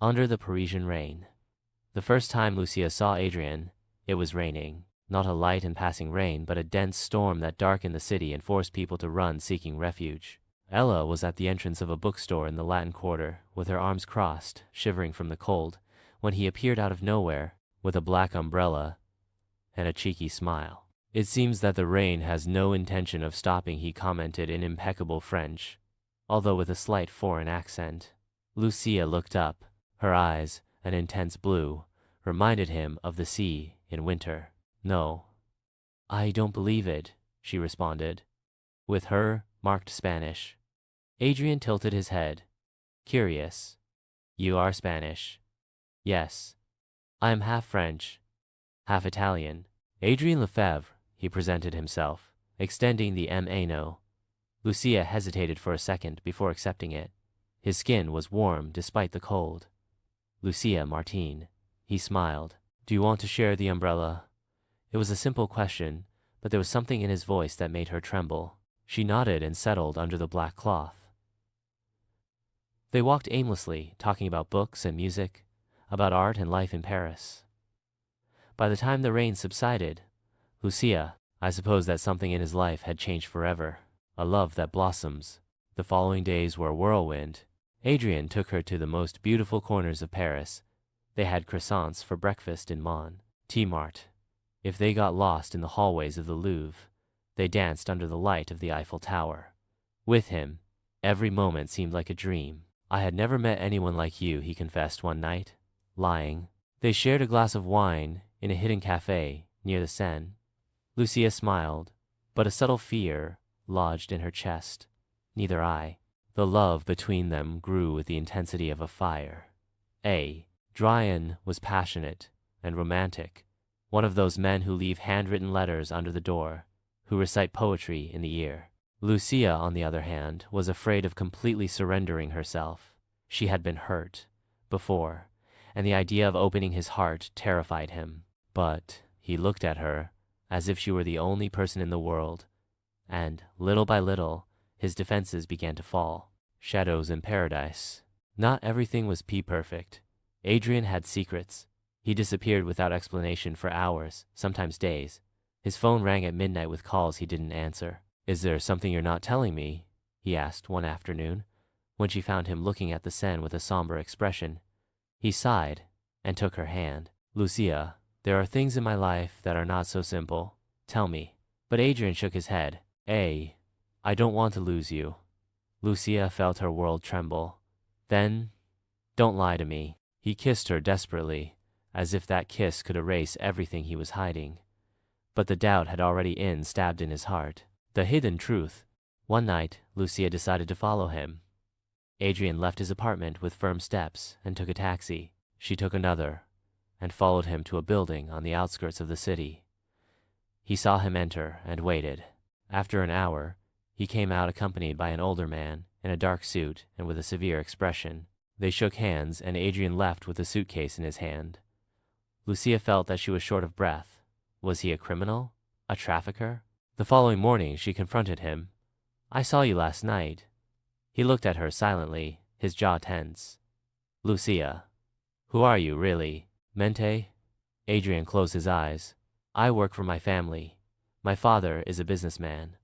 Under the Parisian rain. The first time Lucía saw Adrien, it was raining. Not a light and passing rain, but a dense storm that darkened the city and forced people to run seeking refuge. Ella was at the entrance of a bookstore in the Latin Quarter, with her arms crossed, shivering from the cold, when he appeared out of nowhere, with a black umbrella and a cheeky smile. "It seems that the rain has no intention of stopping," he commented in impeccable French, although with a slight foreign accent. Lucía looked up. Her eyes, an intense blue, reminded him of the sea in winter. "No, I don't believe it," she responded, with her marked Spanish. Adrien tilted his head. "Curious. You are Spanish?" "Yes. I am half French, half Italian." "Adrien Lefebvre," he presented himself, extending the M.A.No. Lucía hesitated for a second before accepting it. His skin was warm despite the cold. "Lucía Martin." He smiled. "Do you want to share the umbrella?" It was a simple question, but there was something in his voice that made her tremble. She nodded and settled under the black cloth. They walked aimlessly, talking about books and music, about art and life in Paris. By the time the rain subsided, Lucía, I suppose that something in his life had changed forever. A love that blossoms. The following days were a whirlwind. Adrien took her to the most beautiful corners of Paris. They had croissants for breakfast in Montmartre. If they got lost in the hallways of the Louvre, they danced under the light of the Eiffel Tower. With him, every moment seemed like a dream. "I had never met anyone like you," he confessed one night, lying. They shared a glass of wine in a hidden cafe near the Seine. Lucía smiled, but a subtle fear lodged in her chest. Neither I. The love between them grew with the intensity of a fire. Adrien was passionate and romantic, one of those men who leave handwritten letters under the door, who recite poetry in the ear. Lucía, on the other hand, was afraid of completely surrendering herself. She had been hurt before, and the idea of opening his heart terrified him. But he looked at her as if she were the only person in the world, and little by little, his defenses began to fall. Shadows in paradise. Not everything was perfect. Adrien had secrets. He disappeared without explanation for hours, sometimes days. His phone rang at midnight with calls he didn't answer. "Is there something you're not telling me?" he asked one afternoon, when she found him looking at the Seine with a somber expression. He sighed and took her hand. "Lucía, there are things in my life that are not so simple. Tell me." But Adrien shook his head. I don't want to lose you." Lucía felt her world tremble. "Then, don't lie to me." He kissed her desperately, as if that kiss could erase everything he was hiding. But the doubt had already stabbed in his heart. The hidden truth. One night, Lucía decided to follow him. Adrien left his apartment with firm steps and took a taxi. She took another and followed him to a building on the outskirts of the city. He saw him enter and waited. After an hour, he came out accompanied by an older man in a dark suit and with a severe expression. They shook hands, and Adrien left with a suitcase in his hand. Lucía felt that she was short of breath. Was he a criminal? A trafficker? The following morning she confronted him. "I saw you last night." He looked at her silently, his jaw tense. "Lucía, who are you, really?" "Mente?" Adrien closed his eyes. "I work for my family. My father is a businessman,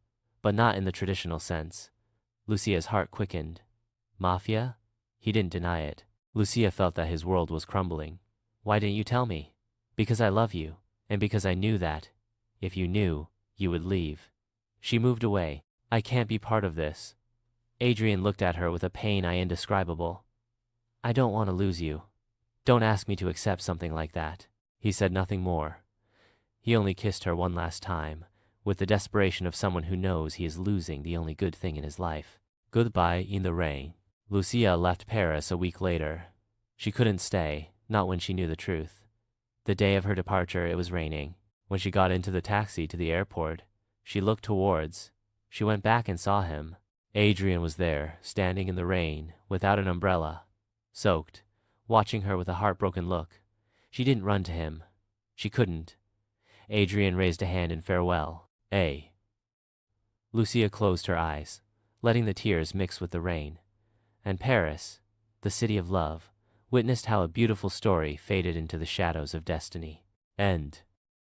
but not in the traditional sense." Lucia's heart quickened. "Mafia?" He didn't deny it. Lucía felt that his world was crumbling. "Why didn't you tell me?" "Because I love you, and because I knew that, if you knew, you would leave." She moved away. "I can't be part of this." Adrien looked at her with a pain indescribable. "I don't want to lose you. Don't ask me to accept something like that." He said nothing more. He only kissed her one last time, with the desperation of someone who knows he is losing the only good thing in his life. Goodbye in the rain. Lucía left Paris a week later. She couldn't stay, not when she knew the truth. The day of her departure it was raining. When she got into the taxi to the airport, she looked towards. She went back and saw him. Adrien was there, standing in the rain, without an umbrella, soaked, watching her with a heartbroken look. She didn't run to him. She couldn't. Adrien raised a hand in farewell. Lucía closed her eyes, letting the tears mix with the rain. And Paris, the city of love, witnessed how a beautiful story faded into the shadows of destiny. End.